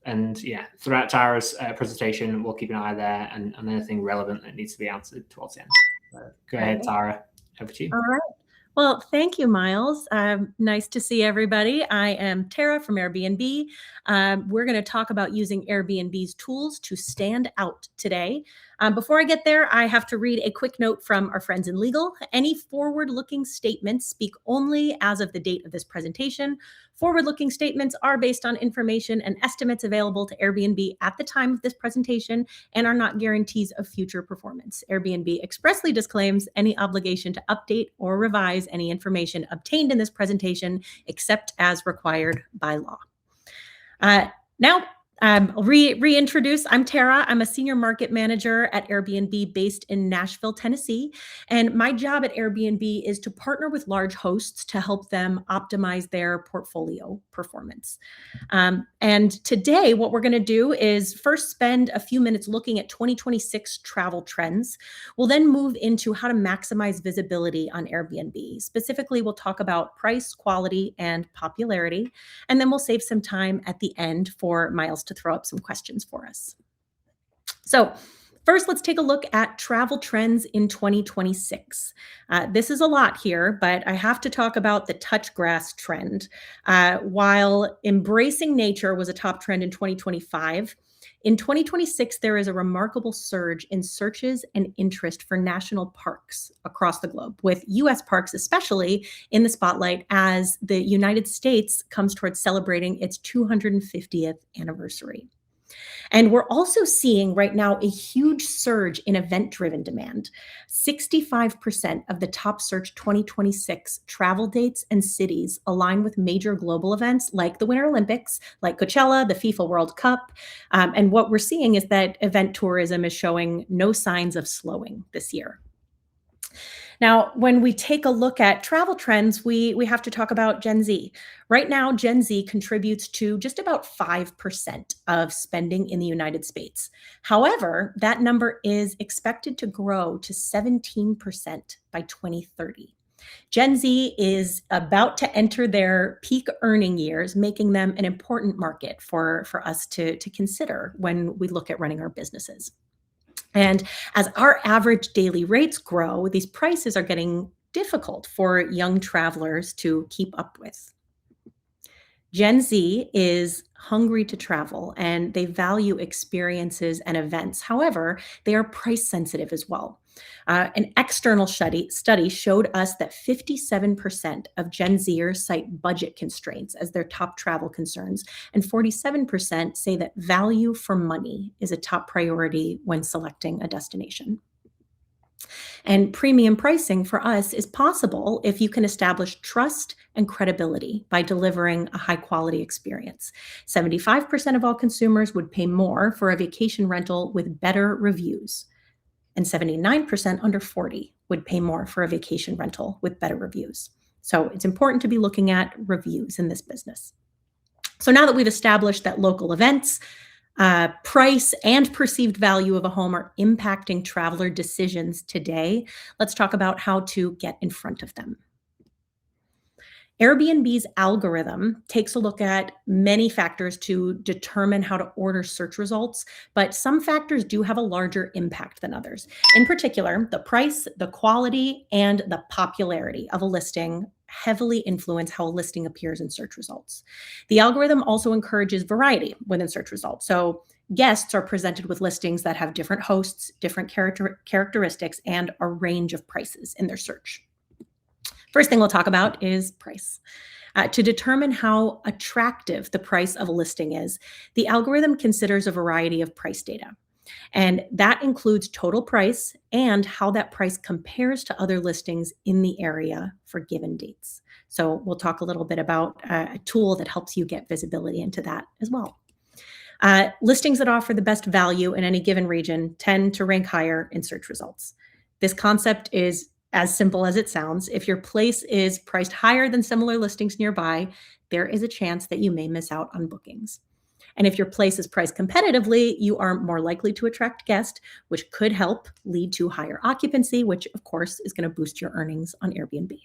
And yeah, throughout Tara's presentation, we'll keep an eye there and anything relevant that needs to be answered towards the end. Go ahead, Tara, over to you. All right. Well, thank you, Miles. Nice to see everybody. I am Tara from Airbnb. We're going to talk about using Airbnb's tools to stand out today. Before I get there, I have to read a quick note from our friends in legal. Any forward-looking statements speak only as of the date of this presentation. Forward-looking statements are based on information and estimates available to Airbnb at the time of this presentation and are not guarantees of future performance. Airbnb expressly disclaims any obligation to update or revise any information obtained in this presentation except as required by law. Now, I'll reintroduce. I'm Tara. I'm a senior market manager at Airbnb based in Nashville, Tennessee. And my job at Airbnb is to partner with large hosts to help them optimize their portfolio performance. And today, what we're going to do is first spend a few minutes looking at 2026 travel trends. We'll then move into how to maximize visibility on Airbnb. Specifically, we'll talk about price, quality, and popularity. And then we'll save some time at the end for Miles to throw up some questions for us. So first, let's take a look at travel trends in 2026. This is a lot here, but I have to talk about the touch grass trend. While embracing nature was a top trend in 2025, in 2026, there is a remarkable surge in searches and interest for national parks across the globe, with U.S. parks especially in the spotlight as the United States comes towards celebrating its 250th anniversary. And we're also seeing right now a huge surge in event-driven demand. 65% of the top search 2026 travel dates and cities align with major global events like the Winter Olympics, like Coachella, the FIFA World Cup. And what we're seeing is that event tourism is showing no signs of slowing this year. Now, when we take a look at travel trends, we have to talk about Gen Z. Right now, Gen Z contributes to just about 5% of spending in the United States. However, that number is expected to grow to 17% by 2030. Gen Z is about to enter their peak earning years, making them an important market for us to consider when we look at running our businesses. And as our average daily rates grow, these prices are getting difficult for young travelers to keep up with. Gen Z is hungry to travel and they value experiences and events. However, they are price sensitive as well. An external study showed us that 57% of Gen Zers cite budget constraints as their top travel concerns, and 47% say that value for money is a top priority when selecting a destination. And premium pricing for us is possible if you can establish trust and credibility by delivering a high quality experience. 75% of all consumers would pay more for a vacation rental with better reviews. And 79% under 40 would pay more for a vacation rental with better reviews. So it's important to be looking at reviews in this business. So now that we've established that local events, price and perceived value of a home are impacting traveler decisions today, let's talk about how to get in front of them. Airbnb's algorithm takes a look at many factors to determine how to order search results, but some factors do have a larger impact than others. In particular, the price, the quality, and the popularity of a listing heavily influence how a listing appears in search results. The algorithm also encourages variety within search results. So guests are presented with listings that have different hosts, different characteristics, and a range of prices in their search. First thing we'll talk about is price. To determine how attractive the price of a listing is, the algorithm considers a variety of price data. And that includes total price and how that price compares to other listings in the area for given dates. So we'll talk a little bit about a tool that helps you get visibility into that as well. Listings that offer the best value in any given region tend to rank higher in search results. This concept is as simple as it sounds. If your place is priced higher than similar listings nearby, there is a chance that you may miss out on bookings. And if your place is priced competitively, you are more likely to attract guests, which could help lead to higher occupancy, which of course is going to boost your earnings on Airbnb.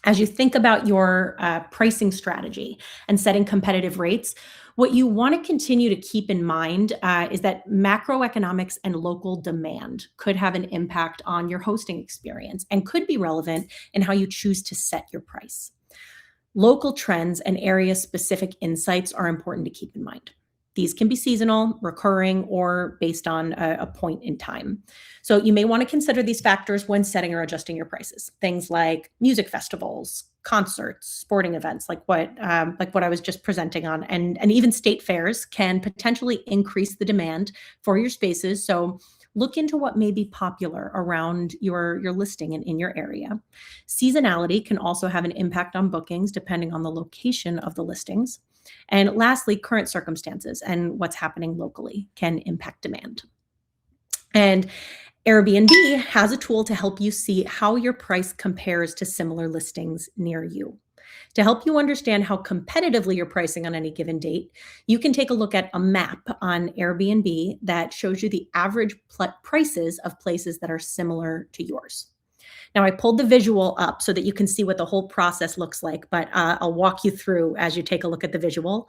As you think about your pricing strategy and setting competitive rates, what you want to continue to keep in mind is that macroeconomics and local demand could have an impact on your hosting experience and could be relevant in how you choose to set your price. Local trends and area specific insights are important to keep in mind. These can be seasonal, recurring, or based on a point in time. So you may want to consider these factors when setting or adjusting your prices. Things like music festivals, concerts, sporting events, like what I was just presenting on, and even state fairs can potentially increase the demand for your spaces. So look into what may be popular around your listing and in your area. Seasonality can also have an impact on bookings depending on the location of the listings. And lastly, current circumstances and what's happening locally can impact demand. And Airbnb has a tool to help you see how your price compares to similar listings near you. To help you understand how competitively you're pricing on any given date, you can take a look at a map on Airbnb that shows you the average prices of places that are similar to yours. Now, I pulled the visual up so that you can see what the whole process looks like, but I'll walk you through as you take a look at the visual.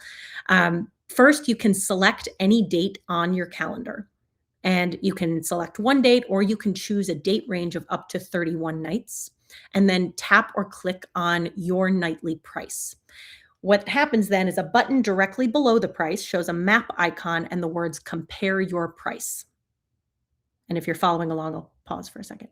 First, you can select any date on your calendar. And you can select one date or you can choose a date range of up to 31 nights and then tap or click on your nightly price. What happens then is a button directly below the price shows a map icon and the words compare your price. And if you're following along, I'll pause for a second.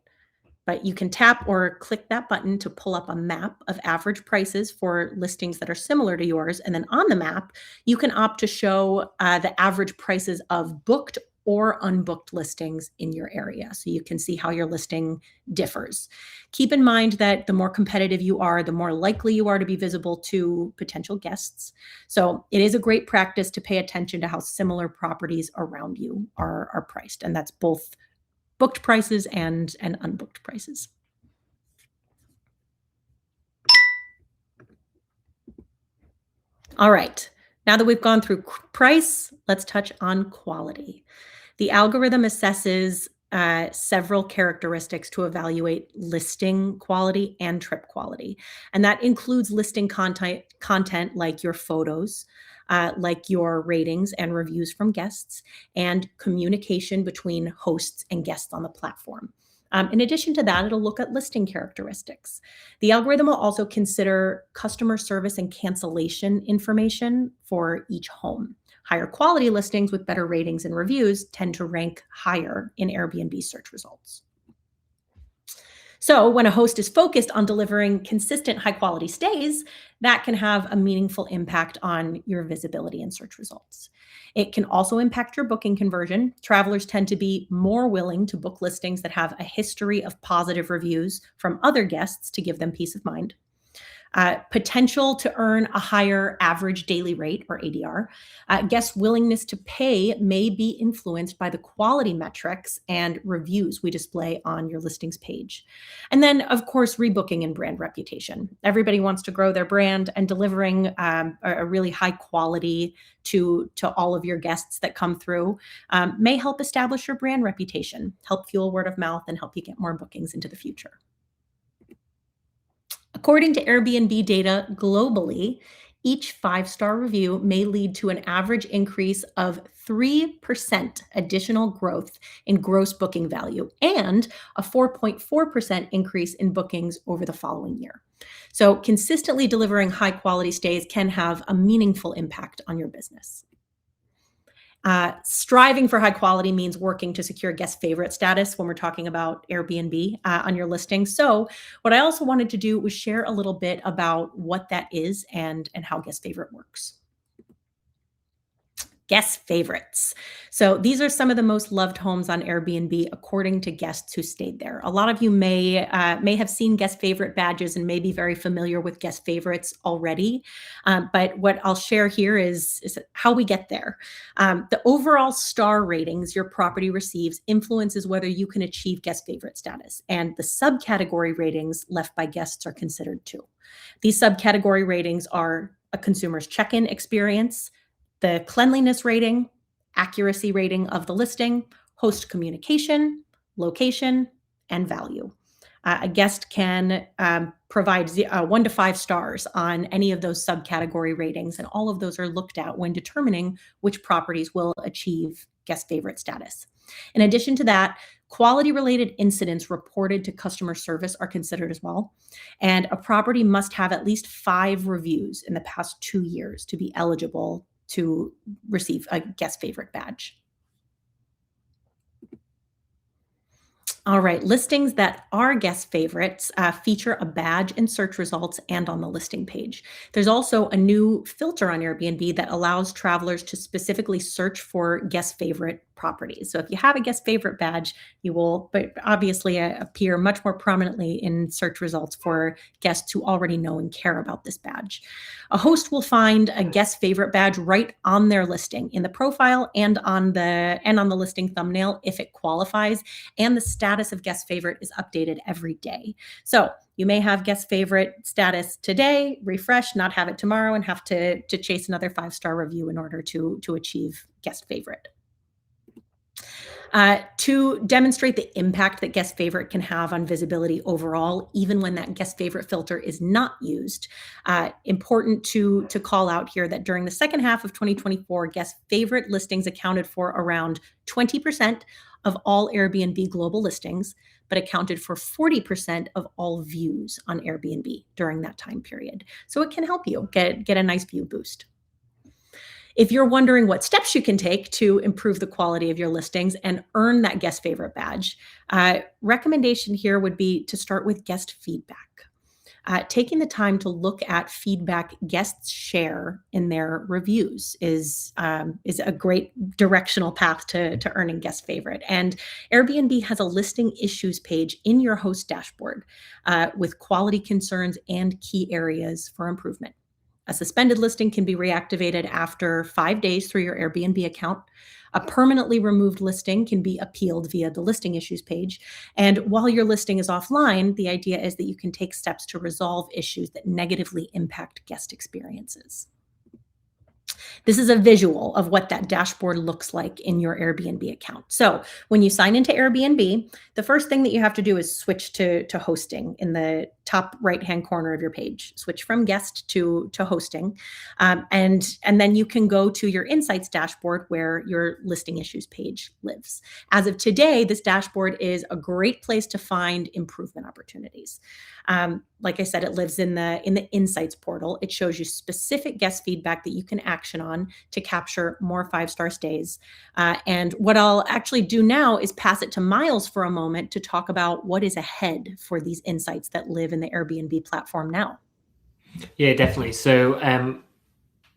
But you can tap or click that button to pull up a map of average prices for listings that are similar to yours. And then on the map, you can opt to show the average prices of booked or unbooked listings in your area. So you can see how your listing differs. Keep in mind that the more competitive you are, the more likely you are to be visible to potential guests. So it is a great practice to pay attention to how similar properties around you are priced. And that's both booked prices and unbooked prices. All right. Now that we've gone through price, let's touch on quality. The algorithm assesses several characteristics to evaluate listing quality and trip quality. And that includes listing content like your photos, like your ratings and reviews from guests, and communication between hosts and guests on the platform. In addition to that, it'll look at listing characteristics. The algorithm will also consider customer service and cancellation information for each home. Higher quality listings with better ratings and reviews tend to rank higher in Airbnb search results. So when a host is focused on delivering consistent high quality stays, that can have a meaningful impact on your visibility and search results. It can also impact your booking conversion. Travelers tend to be more willing to book listings that have a history of positive reviews from other guests to give them peace of mind. Potential to earn a higher average daily rate or ADR. Guests' willingness to pay may be influenced by the quality metrics and reviews we display on your listings page. And then, of course, rebooking and brand reputation. Everybody wants to grow their brand, and delivering a really high quality to all of your guests that come through may help establish your brand reputation, help fuel word of mouth, and help you get more bookings into the future. According to Airbnb data globally, each five-star review may lead to an average increase of 3% additional growth in gross booking value and a 4.4% increase in bookings over the following year. So consistently delivering high quality stays can have a meaningful impact on your business. Striving for high quality means working to secure guest favorite status when we're talking about Airbnb on your listing. So what I also wanted to do was share a little bit about what that is and how guest favorite works. Guest favorites. So these are some of the most loved homes on Airbnb according to guests who stayed there. A lot of you may have seen guest favorite badges and may be very familiar with guest favorites already. But what I'll share here is how we get there. The overall star ratings your property receives influences whether you can achieve guest favorite status. And the subcategory ratings left by guests are considered too. These subcategory ratings are a consumer's check-in experience, the cleanliness rating, accuracy rating of the listing, host communication, location, and value. A guest can provide 1 to 5 stars on any of those subcategory ratings, and all of those are looked at when determining which properties will achieve guest favorite status. In addition to that, quality-related incidents reported to customer service are considered as well, and a property must have at least 5 reviews in the past 2 years to be eligible to receive a guest favorite badge. All right, listings that are guest favorites feature a badge in search results and on the listing page. There's also a new filter on Airbnb that allows travelers to specifically search for guest favorite properties. So if you have a guest favorite badge, you will but obviously appear much more prominently in search results for guests who already know and care about this badge. A host will find a guest favorite badge right on their listing in the profile and on the listing thumbnail if it qualifies, and the status of guest favorite is updated every day. So you may have guest favorite status today, refresh, not have it tomorrow, and have to chase another 5-star review in order to achieve guest favorite. To demonstrate the impact that guest favorite can have on visibility overall, even when that guest favorite filter is not used, important to call out here that during the second half of 2024, guest favorite listings accounted for around 20% of all Airbnb global listings, but accounted for 40% of all views on Airbnb during that time period. So it can help you get a nice view boost. If you're wondering what steps you can take to improve the quality of your listings and earn that guest favorite badge, recommendation here would be to start with guest feedback. Taking the time to look at feedback guests share in their reviews is a great directional path to earning guest favorite. And Airbnb has a listing issues page in your host dashboard with quality concerns and key areas for improvement. A suspended listing can be reactivated after 5 days through your Airbnb account. A permanently removed listing can be appealed via the listing issues page. And while your listing is offline, the idea is that you can take steps to resolve issues that negatively impact guest experiences. This is a visual of what that dashboard looks like in your Airbnb account. So when you sign into Airbnb, the first thing that you have to do is switch to hosting in the top right-hand corner of your page. Switch from guest to hosting. And then you can go to your insights dashboard where your listing issues page lives. As of today, this dashboard is a great place to find improvement opportunities. Like I said, it lives in the insights portal. It shows you specific guest feedback that you can action on to capture more 5-star stays. And what I'll actually do now is pass it to Miles for a moment to talk about what is ahead for these insights that live in the Airbnb platform now. Yeah, definitely. So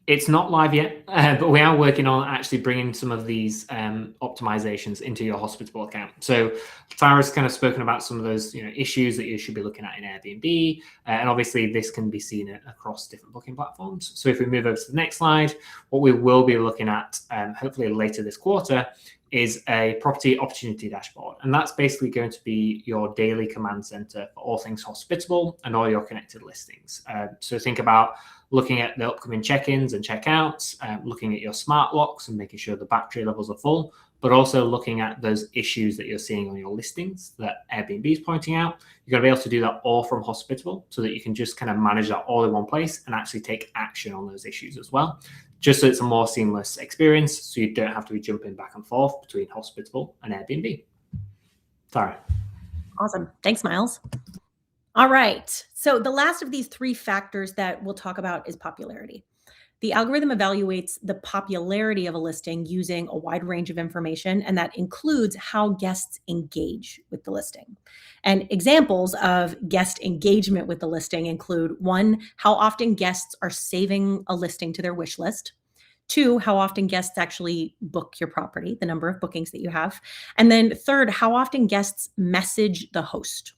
it's not live yet, but we are working on actually bringing some of these optimizations into your Hospitable account. So Tara's kind of spoken about some of those issues that you should be looking at in Airbnb, and obviously this can be seen across different booking platforms. So if we move over to the next slide, what we will be looking at hopefully later this quarter is a property opportunity dashboard. And that's basically going to be your daily command center for all things Hospitable and all your connected listings. So think about looking at the upcoming check-ins and check-outs, looking at your smart locks and making sure the battery levels are full, but also looking at those issues that you're seeing on your listings that Airbnb is pointing out. You're going to be able to do that all from Hospitable so that you can just kind of manage that all in one place and actually take action on those issues as well, just so it's a more seamless experience so you don't have to be jumping back and forth between Hospitable and Airbnb. Tara. Awesome. Thanks, Miles. All right. So the last of these 3 factors that we'll talk about is popularity. The algorithm evaluates the popularity of a listing using a wide range of information, and that includes how guests engage with the listing. And examples of guest engagement with the listing include 1, how often guests are saving a listing to their wish list. 2, how often guests actually book your property, the number of bookings that you have. And then 3rd, how often guests message the host.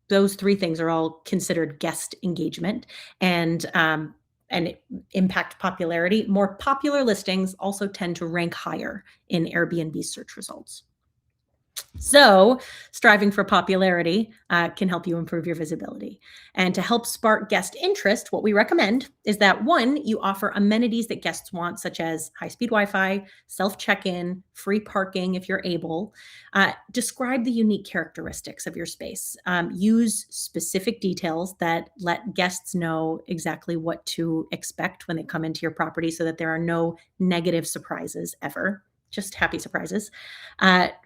Those 3 things are all considered guest engagement and impact popularity. More popular listings also tend to rank higher in Airbnb search results. So, striving for popularity can help you improve your visibility. And to help spark guest interest, what we recommend is that one, you offer amenities that guests want, such as high speed Wi Fi, self check in, free parking if you're able. Describe the unique characteristics of your space. Use specific details that let guests know exactly what to expect when they come into your property so that there are no negative surprises ever. Just happy surprises.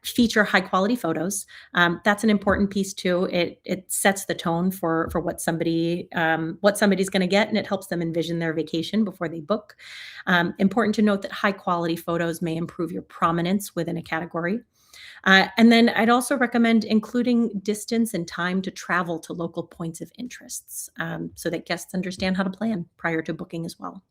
Feature high quality photos. That's an important piece too. It sets the tone for what somebody's going to get, and it helps them envision their vacation before they book. Important to note that high quality photos may improve your prominence within a category. And then I'd also recommend including distance and time to travel to local points of interests so that guests understand how to plan prior to booking as well.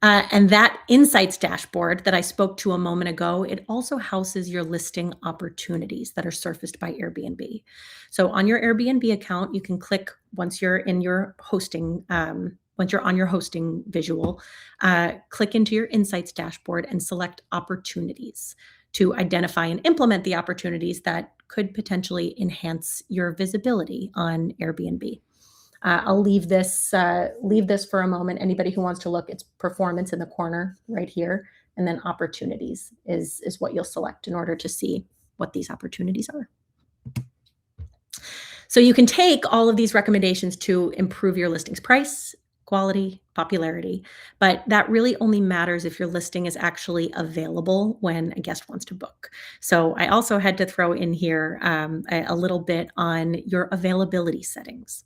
And that insights dashboard that I spoke to a moment ago, it also houses your listing opportunities that are surfaced by Airbnb. So on your Airbnb account, you can click once you're in your hosting, once you're on your hosting visual, click into your insights dashboard and select opportunities to identify and implement the opportunities that could potentially enhance your visibility on Airbnb. I'll leave this for a moment. Anybody who wants to look, it's performance in the corner right here, and then opportunities is what you'll select in order to see what these opportunities are. So you can take all of these recommendations to improve your listing's price, quality, popularity, but that really only matters if your listing is actually available when a guest wants to book. So I also had to throw in here a little bit on your availability settings.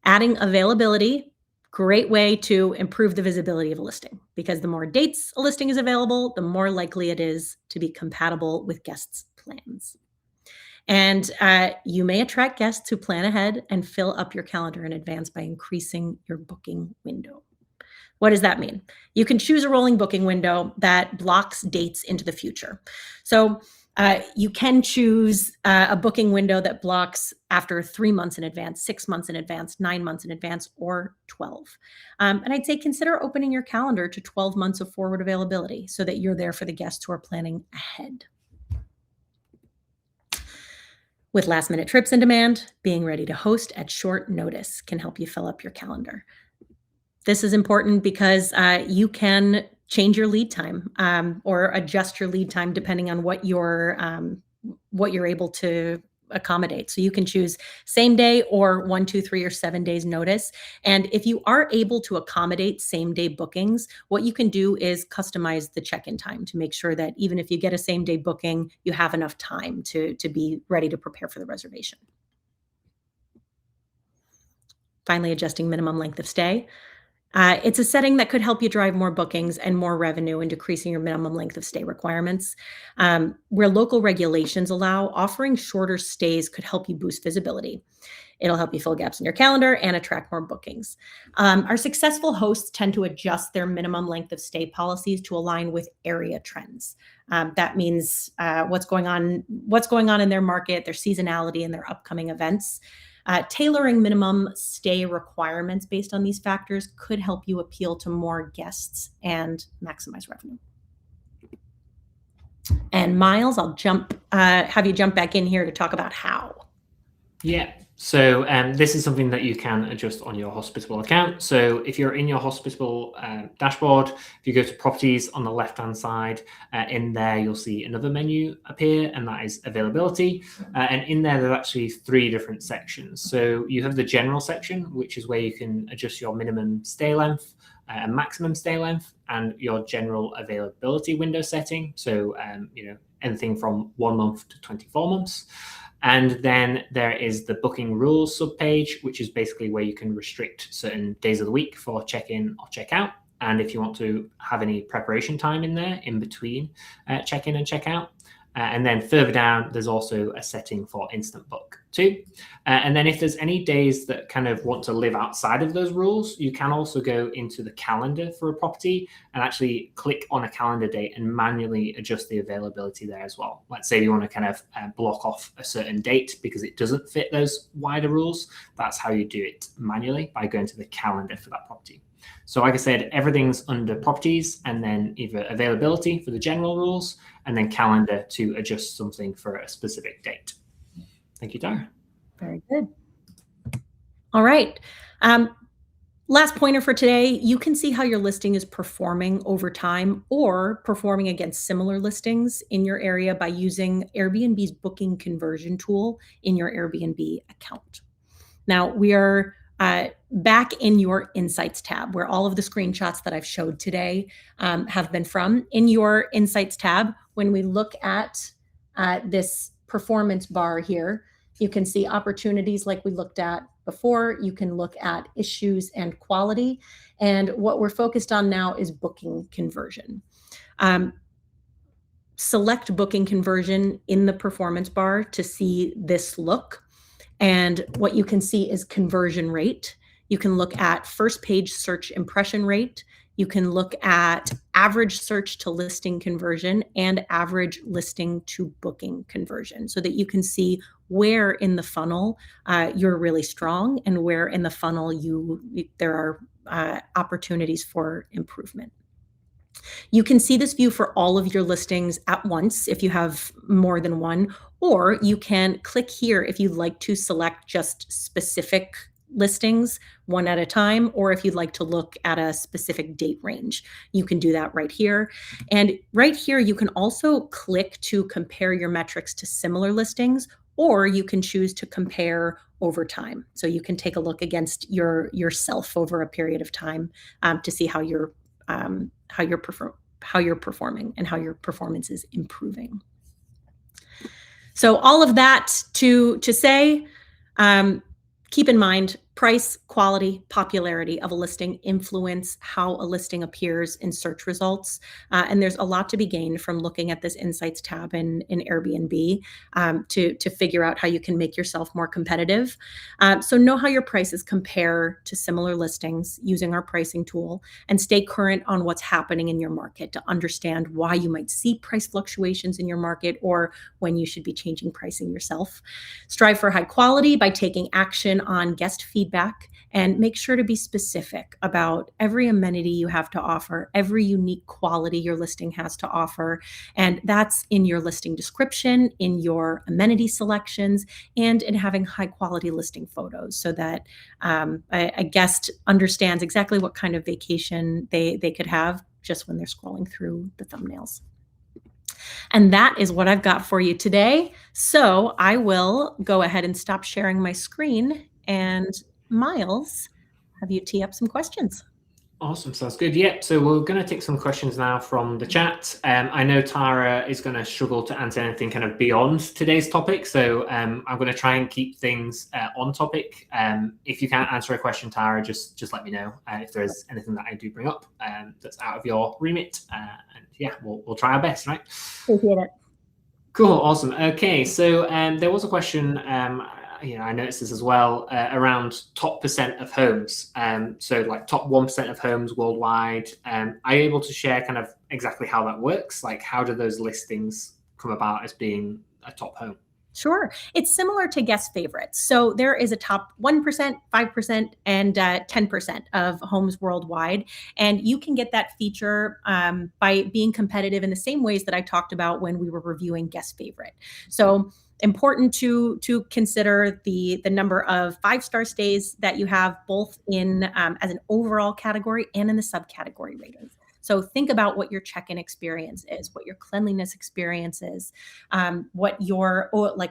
Adding availability, great way to improve the visibility of a listing because the more dates a listing is available, the more likely it is to be compatible with guests' plans. And you may attract guests who plan ahead and fill up your calendar in advance by increasing your booking window. What does that mean? You can choose a rolling booking window that blocks dates into the future. So you can choose a booking window that blocks after 3 months in advance, 6 months in advance, 9 months in advance, or 12. And I'd say consider opening your calendar to 12 months of forward availability so that you're there for the guests who are planning ahead. With last minute trips in demand, being ready to host at short notice can help you fill up your calendar. This is important because you can change your lead time or adjust your lead time depending on what you're able to accommodate. So you can choose same day or 1, 2, 3, or 7 days notice. And if you are able to accommodate same day bookings, what you can do is customize the check-in time to make sure that even if you get a same day booking, you have enough time to be ready to prepare for the reservation. Finally, adjusting minimum length of stay. It's a setting that could help you drive more bookings and more revenue and decreasing your minimum length of stay requirements. Where local regulations allow, offering shorter stays could help you boost visibility. It'll help you fill gaps in your calendar and attract more bookings. Our successful hosts tend to adjust their minimum length of stay policies to align with area trends. That means what's going on in their market, their seasonality, and their upcoming events. Tailoring minimum stay requirements based on these factors could help you appeal to more guests and maximize revenue. And Miles, I'll have you jump back in here to talk about how. Yeah. So this is something that you can adjust on your Hospitable account. So if you're in your Hospitable dashboard, if you go to properties on the left-hand side, in there you'll see another menu appear, and that is availability. And in there, there's actually 3 different sections. So you have the general section, which is where you can adjust your minimum stay length and maximum stay length and your general availability window setting. So, anything from 1 month to 24 months. And then there is the booking rules subpage, which is basically where you can restrict certain days of the week for check-in or check-out. And if you want to have any preparation time in there in between check-in and check-out. And then further down, there's also a setting for instant book too. And then if there's any days that kind of want to live outside of those rules, you can also go into the calendar for a property and actually click on a calendar date and manually adjust the availability there as well. Let's say you want to kind of block off a certain date because it doesn't fit those wider rules. That's how you do it manually, by going to the calendar for that property. So like I said, everything's under properties, and then either availability for the general rules, and then calendar to adjust something for a specific date. Thank you, Tara. Very good. All right. Last pointer for today, you can see how your listing is performing over time or performing against similar listings in your area by using Airbnb's booking conversion tool in your Airbnb account. Now, we are back in your Insights tab, where all of the screenshots that I've showed today have been from. In your Insights tab, when we look at this performance bar here, you can see opportunities like we looked at before. You can look at issues and quality. And what we're focused on now is booking conversion. Select booking conversion in the performance bar to see this look. And what you can see is conversion rate. You can look at first page search impression rate. You can look at average search to listing conversion and average listing to booking conversion, so that you can see where in the funnel you're really strong and where in the funnel there are opportunities for improvement. You can see this view for all of your listings at once if you have more than one, or you can click here if you'd like to select just specific listings one at a time, or if you'd like to look at a specific date range, you can do that right here. And right here, you can also click to compare your metrics to similar listings, or you can choose to compare over time. So you can take a look against yourself over a period of time to see how you're performing and how your performance is improving. So all of that to say, keep in mind, price, quality, popularity of a listing influence how a listing appears in search results. And there's a lot to be gained from looking at this Insights tab in Airbnb to figure out how you can make yourself more competitive. So know how your prices compare to similar listings using our pricing tool, and stay current on what's happening in your market to understand why you might see price fluctuations in your market or when you should be changing pricing yourself. Strive for high quality by taking action on guest feedback, and make sure to be specific about every amenity you have to offer, every unique quality your listing has to offer. And that's in your listing description, in your amenity selections, and in having high quality listing photos, so that a guest understands exactly what kind of vacation they could have just when they're scrolling through the thumbnails. And that is what I've got for you today. So I will go ahead and stop sharing my screen, and Miles, have you tee up some questions? Awesome, sounds good. Yep, so we're going to take some questions now from the chat. I know Tara is going to struggle to answer anything kind of beyond today's topic, so I'm going to try and keep things on topic. If you can't answer a question, Tara, just let me know if there is anything that I do bring up that's out of your remit. And yeah, we'll try our best, right? Appreciate it. Cool, awesome. Okay, so there was a question. I noticed this as well around top % of homes. So like top 1% of homes worldwide. Are you able to share kind of exactly how that works? Like, how do those listings come about as being a top home? Sure. It's similar to guest favorites. So there is a top 1%, 5%, and 10% of homes worldwide. And you can get that feature by being competitive in the same ways that I talked about when we were reviewing guest favorite. So important to consider the number of 5-star stays that you have, both in as an overall category and in the subcategory ratings. So think about what your check-in experience is, what your cleanliness experience is, what your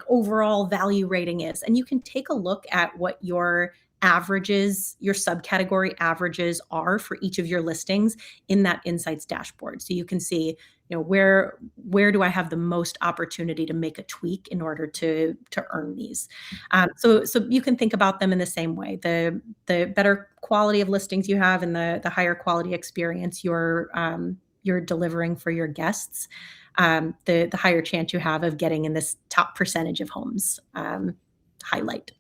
overall value rating is. And you can take a look at what your averages, your subcategory averages are for each of your listings in that Insights dashboard. So you can see, where do I have the most opportunity to make a tweak in order to earn these. So you can think about them in the same way. The better quality of listings you have and the higher quality experience you're delivering for your guests, the higher chance you have of getting in this top percentage of homes highlight.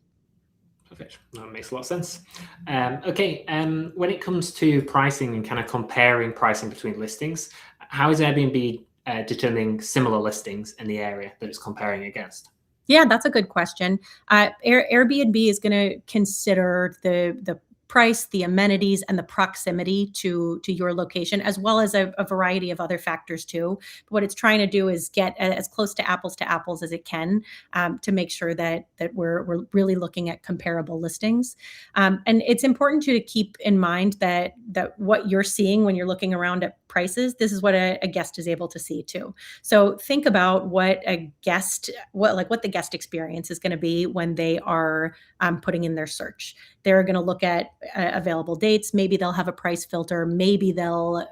Perfect. That makes a lot of sense. Okay. When it comes to pricing and kind of comparing pricing between listings, how is Airbnb determining similar listings in the area that it's comparing against? Yeah, that's a good question. Airbnb is going to consider the price, the amenities, and the proximity to your location, as well as a variety of other factors too. But what it's trying to do is get as close to apples as it can, to make sure that we're really looking at comparable listings. And it's important to keep in mind that what you're seeing when you're looking around at prices, this is what a guest is able to see too. So think about what the guest experience is going to be when they are putting in their search. They're going to look at available dates. Maybe they'll have a price filter. Maybe they'll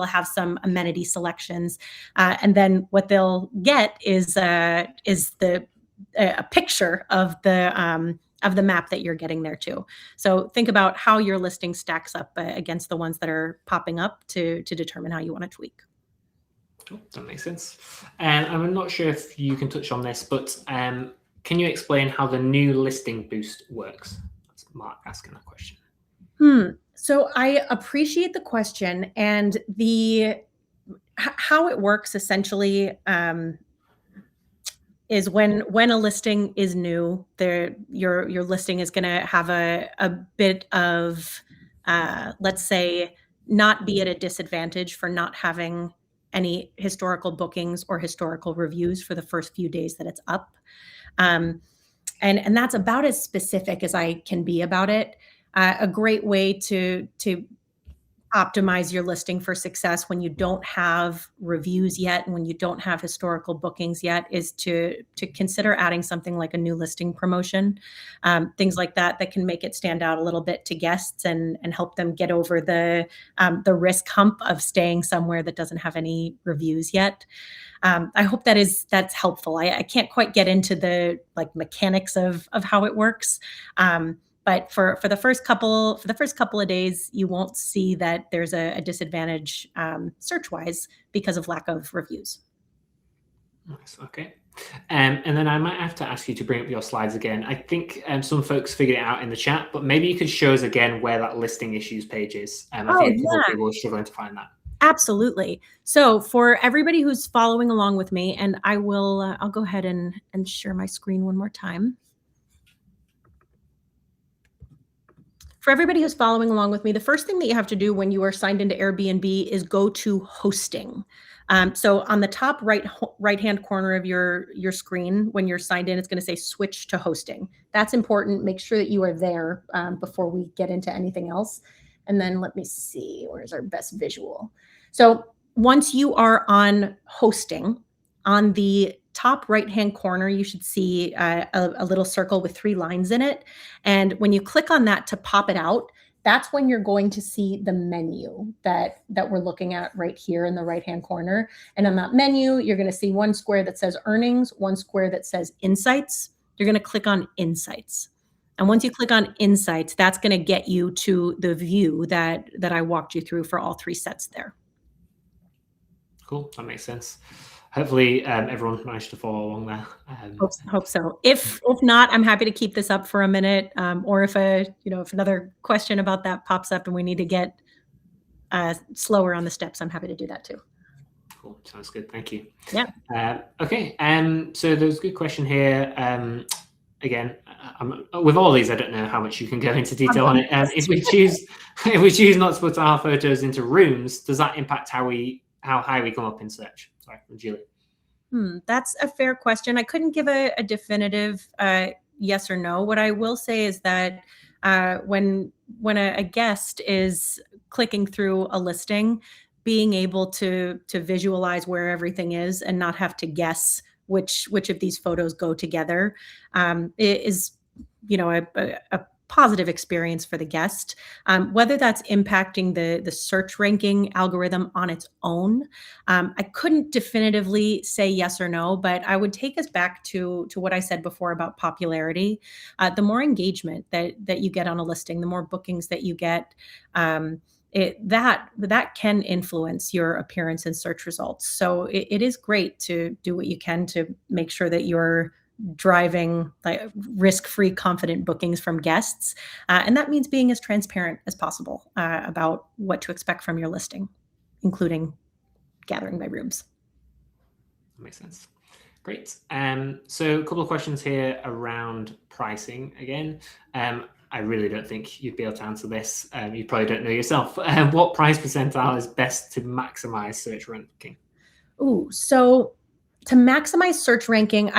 have some amenity selections, and then what they'll get is a picture of the map that you're getting there to. So think about how your listing stacks up against the ones that are popping up to determine how you want to tweak. Cool. That makes sense. And I'm not sure if you can touch on this, but can you explain how the new listing boost works? That's Mark asking that question. So I appreciate the question, and how it works essentially is when a listing is new, your listing is going to have a bit of, let's say, not be at a disadvantage for not having any historical bookings or historical reviews for the first few days that it's up. And that's about as specific as I can be about it. A great way to optimize your listing for success when you don't have reviews yet and when you don't have historical bookings yet is to consider adding something like a new listing promotion, things like that can make it stand out a little bit to guests and help them get over the risk hump of staying somewhere that doesn't have any reviews yet. I hope that's helpful. I can't quite get into the mechanics of how it works. But for the first couple of days, you won't see that there's a disadvantage search-wise because of lack of reviews. Nice. Okay. And then I might have to ask you to bring up your slides again. I think some folks figured it out in the chat, but maybe you could show us again where that listing issues page is. I think people are struggling to find that. Absolutely. So for everybody who's following along with me, and I'll go ahead and share my screen one more time. For everybody who's following along with me, the first thing that you have to do when you are signed into Airbnb is go to hosting. So on the top right-hand corner of your screen, when you're signed in, it's going to say switch to hosting. That's important. Make sure that you are there before we get into anything else. And then let me see, where's our best visual? So once you are on hosting, on the top right-hand corner, you should see a little circle with 3 lines in it. And when you click on that to pop it out, that's when you're going to see the menu that we're looking at right here in the right-hand corner. And on that menu, you're going to see one square that says earnings, one square that says insights. You're going to click on insights. And once you click on insights, that's going to get you to the view that I walked you through for all 3 sets there. Cool. That makes sense. Hopefully everyone managed to follow along there. Hope so. If not, I'm happy to keep this up for a minute. Or if another question about that pops up and we need to get slower on the steps, I'm happy to do that too. Cool. Sounds good. Thank you. Yeah. Okay. So there's a good question here. Again, with all these, I don't know how much you can go into detail on it. If we choose not to put our photos into rooms, does that impact how high we come up in search? Sorry, from Julie. That's a fair question. I couldn't give a definitive yes or no. What I will say is that when a guest is clicking through a listing, being able to visualize where everything is and not have to guess which of these photos go together is a positive experience for the guest. Whether that's impacting the search ranking algorithm on its own, I couldn't definitively say yes or no, but I would take us back to what I said before about popularity. The more engagement that you get on a listing, the more bookings that you get, that can influence your appearance in search results. So it is great to do what you can to make sure that you're driving risk-free, confident bookings from guests. And that means being as transparent as possible about what to expect from your listing, including gathering by rooms. That makes sense. Great. So a couple of questions here around pricing again. I really don't think you'd be able to answer this. You probably don't know yourself. What price percentile is best to maximize search ranking? Ooh, so to maximize search ranking,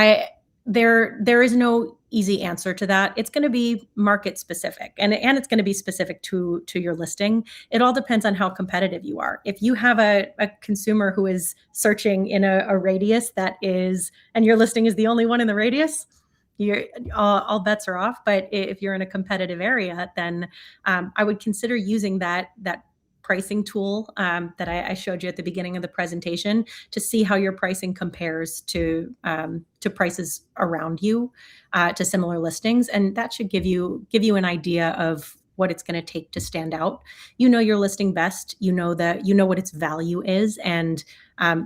there is no easy answer to that. It's going to be market specific, and it's going to be specific to your listing. It all depends on how competitive you are. If you have a consumer who is searching in a radius that is, and your listing is the only one in the radius, you're all bets are off. But if you're in a competitive area, then I would consider using that pricing tool that I showed you at the beginning of the presentation to see how your pricing compares to prices around you, to similar listings, and that should give you an idea of what it's going to take to stand out. You know your listing best. You know what its value is, and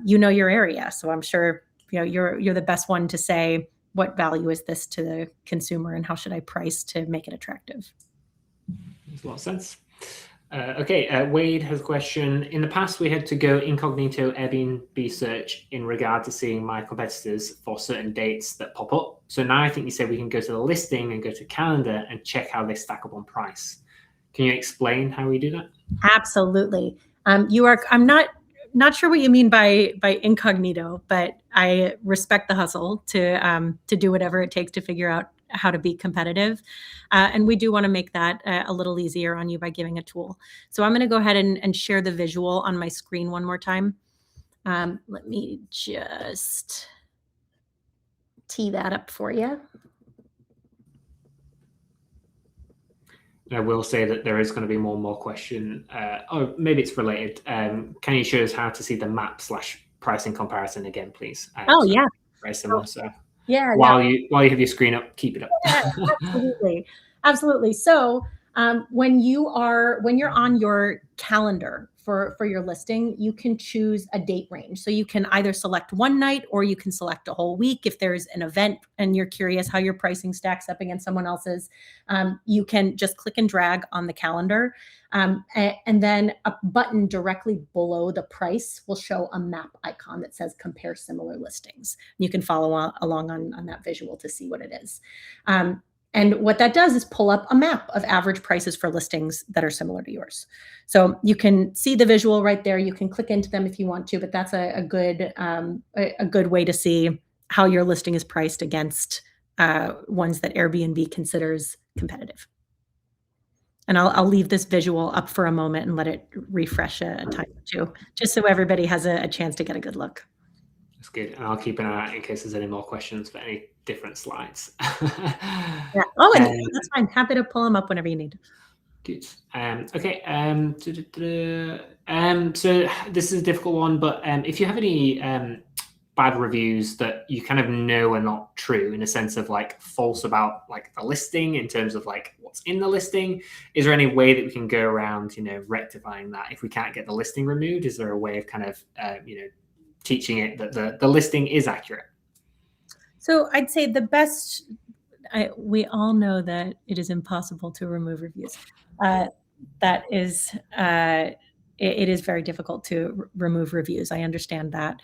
you know your area. So I'm sure you're the best one to say what value is this to the consumer and how should I price to make it attractive. Makes a lot of sense. Okay, Wade has a question. In the past, we had to go incognito Airbnb search in regard to seeing my competitors for certain dates that pop up. So now I think you said we can go to the listing and go to calendar and check how they stack up on price. Can you explain how we do that? Absolutely. I'm not sure what you mean by incognito, but I respect the hustle to do whatever it takes to figure out how to be competitive. And we do want to make that a little easier on you by giving a tool. So I'm going to go ahead and share the visual on my screen one more time. Let me just tee that up for you. I will say that there is going to be more question. Oh, maybe it's related. Can you show us how to see the map / pricing comparison again, please? Yeah. Very similar. So yeah. While you have your screen up, keep it up. Yeah, absolutely. So when you're on your calendar for your listing, you can choose a date range. So you can either select one night or you can select a whole week. If there's an event and you're curious how your pricing stacks up against someone else's, you can just click and drag on the calendar. And then a button directly below the price will show a map icon that says compare similar listings. You can follow along on that visual to see what it is. And what that does is pull up a map of average prices for listings that are similar to yours. So you can see the visual right there. You can click into them if you want to, but that's a good way to see how your listing is priced against ones that Airbnb considers competitive. And I'll leave this visual up for a moment and let it refresh a time or two, just so everybody has a chance to get a good look. That's good. And I'll keep an eye out in case there's any more questions for any different slides. Yeah. Oh, and that's fine. Happy to pull them up whenever you need. Good. Okay. So this is a difficult one, but if you have any bad reviews that you kind of know are not true, in a sense of like false about like the listing in terms of like what's in the listing, is there any way that we can go around, rectifying that? If we can't get the listing removed, is there a way of kind of, teaching it that the listing is accurate? So I'd say the best, we all know that it is impossible to remove reviews. That is, it is very difficult to remove reviews. I understand that.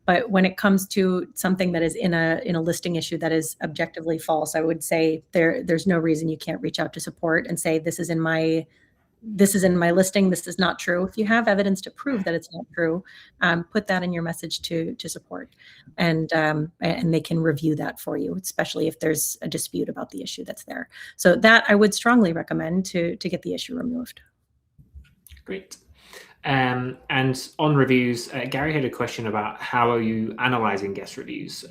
But when it comes to something that is in a listing issue that is objectively false, I would say there's no reason you can't reach out to support and say, this is in my listing. This is not true. If you have evidence to prove that it's not true, put that in your message to support, and they can review that for you, especially if there's a dispute about the issue that's there. So that I would strongly recommend to get the issue removed. Great. And on reviews, Gary had a question about how are you analyzing guest reviews?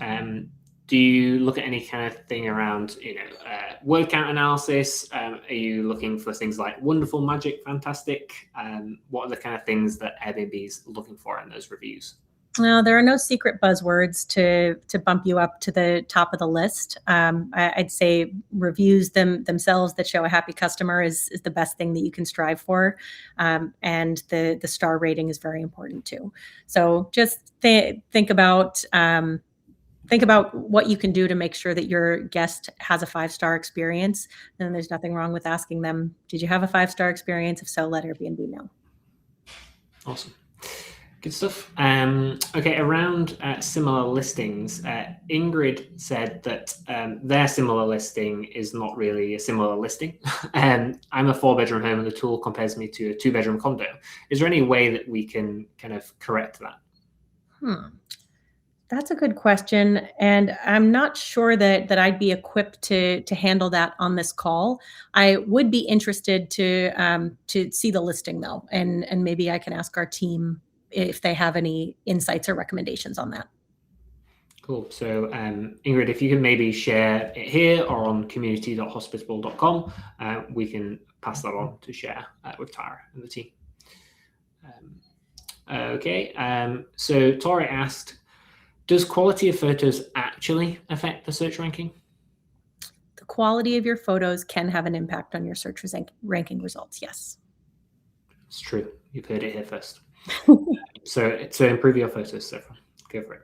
Do you look at any kind of thing around, word count analysis? Are you looking for things like wonderful, magic, fantastic? What are the kind of things that Airbnb is looking for in those reviews? Well, there are no secret buzzwords to bump you up to the top of the list. I'd say reviews themselves that show a happy customer is the best thing that you can strive for, and the star rating is very important too. So just think about what you can do to make sure that your guest has a 5-star experience. And there's nothing wrong with asking them, did you have a 5-star experience? If so, let Airbnb know. Awesome. Good stuff. Okay, around similar listings, Ingrid said that their similar listing is not really a similar listing. I'm a 4-bedroom home and the tool compares me to a 2-bedroom condo. Is there any way that we can kind of correct that? That's a good question, and I'm not sure that I'd be equipped to handle that on this call. I would be interested to see the listing though, and maybe I can ask our team if they have any insights or recommendations on that. Cool. So Ingrid, if you can maybe share it here or on community.hospitable.com, we can pass that on to share with Tara and the team. Okay. So Tori asked, does quality of photos actually affect the search ranking? The quality of your photos can have an impact on your search ranking results, yes. It's true. You've heard it here first. So improve your photos, so go for it.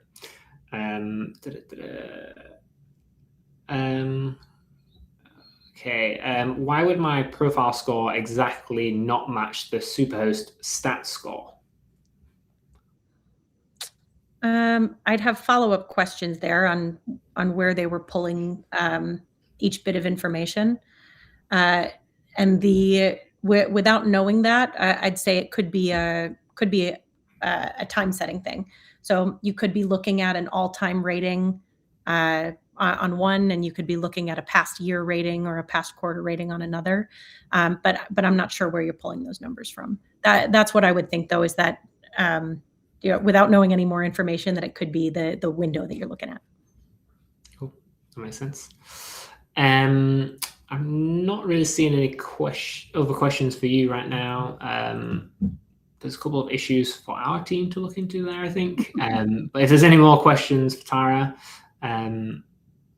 Okay. Why would my profile score exactly not match the Superhost stats score? I'd have follow-up questions there on where they were pulling each bit of information, and without knowing that, I'd say it could be a time setting thing. So you could be looking at an all-time rating on one, and you could be looking at a past year rating or a past quarter rating on another. But I'm not sure where you're pulling those numbers from. That's what I would think though, is that without knowing any more information, that it could be the window that you're looking at. Cool, that makes sense. I'm not really seeing any other questions for you right now. There's a couple of issues for our team to look into there, I think. But if there's any more questions for Tara,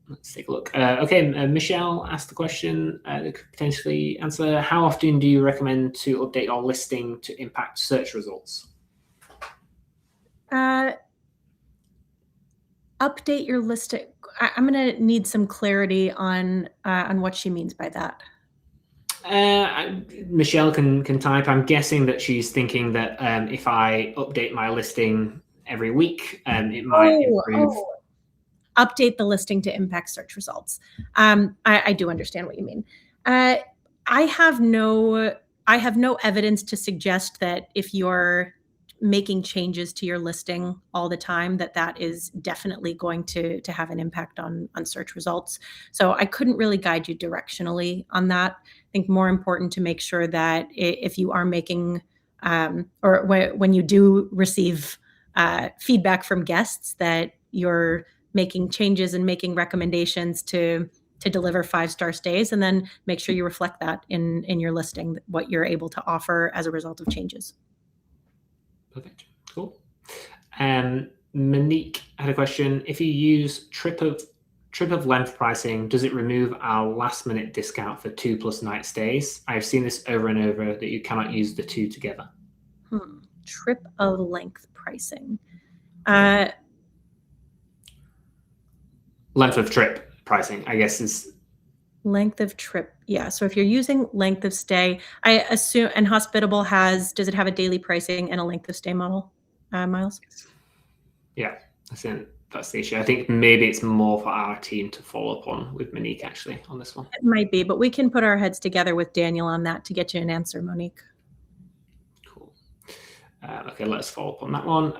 let's take a look. Okay, Michelle asked the question that could potentially answer. How often do you recommend to update your listing to impact search results? Update your listing. I'm going to need some clarity on what she means by that. Michelle can type. I'm guessing that she's thinking that if I update my listing every week, it might improve. Update the listing to impact search results. I do understand what you mean. I have no evidence to suggest that if you're making changes to your listing all the time, that is definitely going to have an impact on search results. So I couldn't really guide you directionally on that. I think more important to make sure that if you are making or when you do receive feedback from guests, that you're making changes and making recommendations to deliver 5-star stays, and then make sure you reflect that in your listing, what you're able to offer as a result of changes. Perfect. Cool. Monique had a question. If you use trip of length pricing, does it remove our last minute discount for 2+ night stays? I've seen this over and over that you cannot use the two together. Trip of length pricing. Length of trip pricing, I guess, is length of trip. Yeah. So if you're using length of stay, I assume, and Hospitable does it have a daily pricing and a length of stay model, Miles? Yeah, that's the issue. I think maybe it's more for our team to follow up on with Monique actually on this one. It might be, but we can put our heads together with Daniel on that to get you an answer, Monique. Cool. Okay, let's follow up on that one.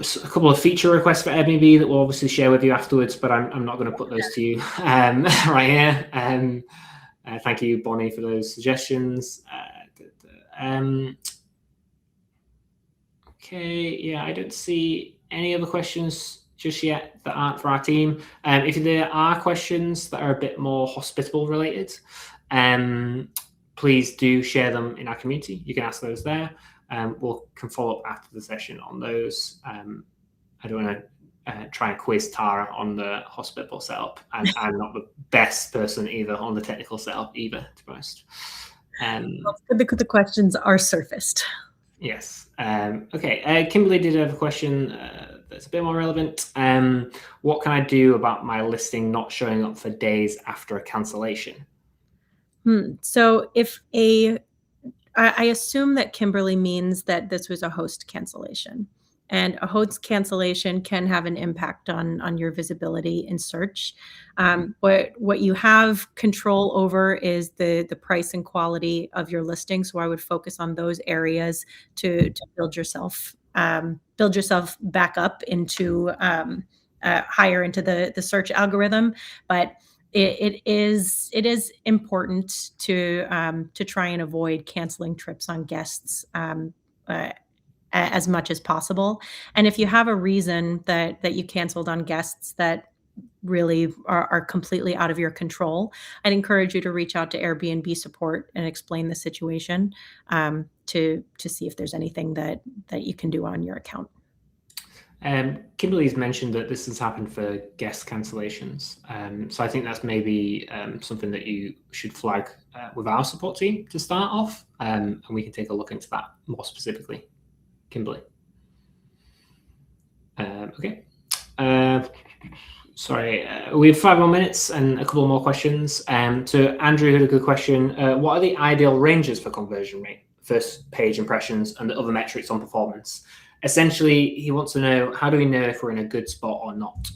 So a couple of feature requests for Airbnb that we'll obviously share with you afterwards, but I'm not going to put those to you right here. Thank you, Bonnie, for those suggestions. Okay, yeah, I don't see any other questions just yet that aren't for our team. If there are questions that are a bit more hospitable related, please do share them in our community. You can ask those there. We can follow up after the session on those. I don't want to try and quiz Tara on the Hospitable setup. I'm not the best person either on the technical setup either, to be honest. The questions are surfaced. Yes. Okay. Kimberly did have a question that's a bit more relevant. What can I do about my listing not showing up for days after a cancellation? So if I assume that Kimberly means that this was a host cancellation. And a host cancellation can have an impact on your visibility in search. What you have control over is the price and quality of your listing. So I would focus on those areas to build yourself back up into higher into the search algorithm. But it is important to try and avoid canceling trips on guests uh, as much as possible. And if you have a reason that you canceled on guests that really are completely out of your control, I'd encourage you to reach out to Airbnb support and explain the situation to see if there's anything that you can do on your account. Kimberly's mentioned that this has happened for guest cancellations. So I think that's maybe something that you should flag with our support team to start off, and we can take a look into that more specifically. Kimberly. Okay. Sorry, we have 5 more minutes and a couple more questions. So Andrew had a good question. What are the ideal ranges for conversion rate, first page impressions, and the other metrics on performance? Essentially, he wants to know, how do we know if we're in a good spot or not?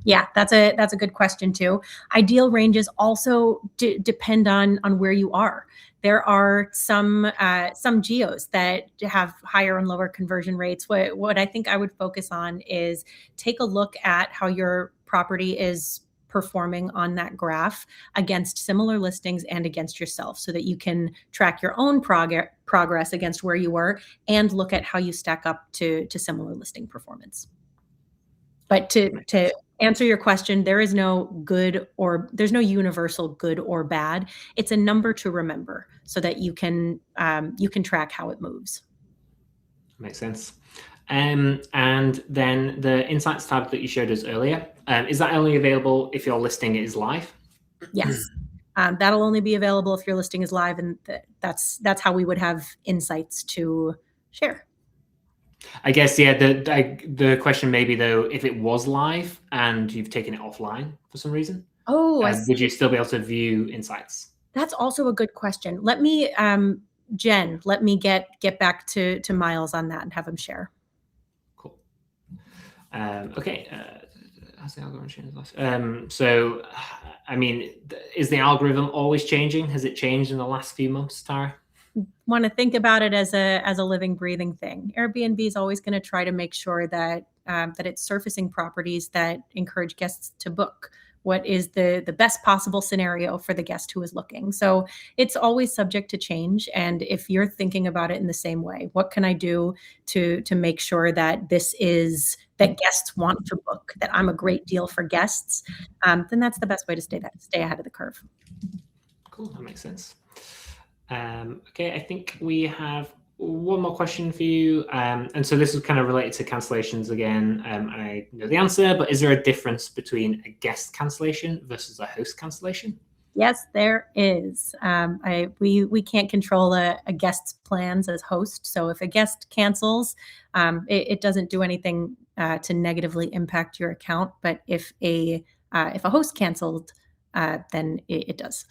Yeah, that's a good question too. Ideal ranges also depend on where you are. There are some geos that have higher and lower conversion rates. What I think I would focus on is take a look at how your property is performing on that graph against similar listings and against yourself, so that you can track your own progress against where you were and look at how you stack up to similar listing performance. But to answer your question, there's no universal good or bad. It's a number to remember so that you can track how it moves. Makes sense. And then the insights tab that you showed us earlier, is that only available if your listing is live? Yes. That'll only be available if your listing is live, and that's how we would have insights to share. I guess, yeah, the question maybe, though, if it was live and you've taken it offline for some reason, would you still be able to view insights? That's also a good question. Let me, Jen, let me get back to Miles on that and have him share. Cool. Okay. Has the algorithm changed? So, I mean, is the algorithm always changing? Has it changed in the last few months, Tara? Want to think about it as a living, breathing thing. Airbnb is always going to try to make sure that it's surfacing properties that encourage guests to book what is the best possible scenario for the guest who is looking. So it's always subject to change. And if you're thinking about it in the same way, what can I do to make sure that that guests want to book, that I'm a great deal for guests, then that's the best way to stay ahead of the curve. Cool, that makes sense. Okay, I think we have one more question for you. And so this is kind of related to cancellations again. I know the answer, but is there a difference between a guest cancellation versus a host cancellation? Yes, there is. We can't control a guest's plans as host. So if a guest cancels, it doesn't do anything to negatively impact your account. But if a host canceled, then it does.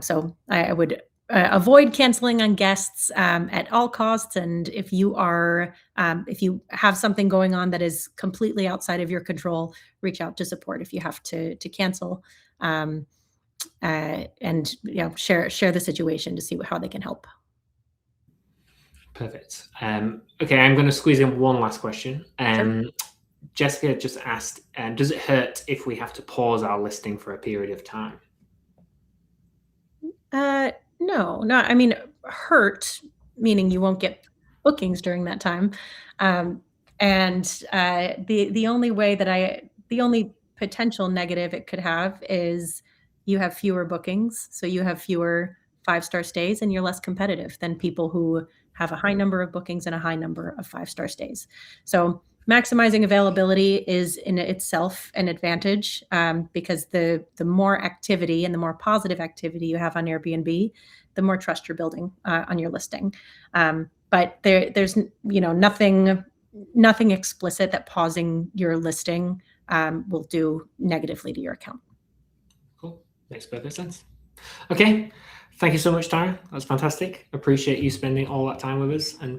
So I would avoid canceling on guests at all costs. And if you have something going on that is completely outside of your control, reach out to support if you have to cancel, and share the situation to see how they can help. Perfect. Okay, I'm going to squeeze in one last question. Sure. Jessica just asked, does it hurt if we have to pause our listing for a period of time? No. I mean, hurt, meaning you won't get bookings during that time. And the only potential negative it could have is you have fewer bookings. So you have fewer 5-star stays and you're less competitive than people who have a high number of bookings and a high number of 5-star stays. So maximizing availability is in itself an advantage, because the more activity and the more positive activity you have on Airbnb, the more trust you're building on your listing. But there's nothing explicit that pausing your listing will do negatively to your account. Cool. Makes perfect sense. Okay. Thank you so much, Tara. That's fantastic. Appreciate you spending all that time with us and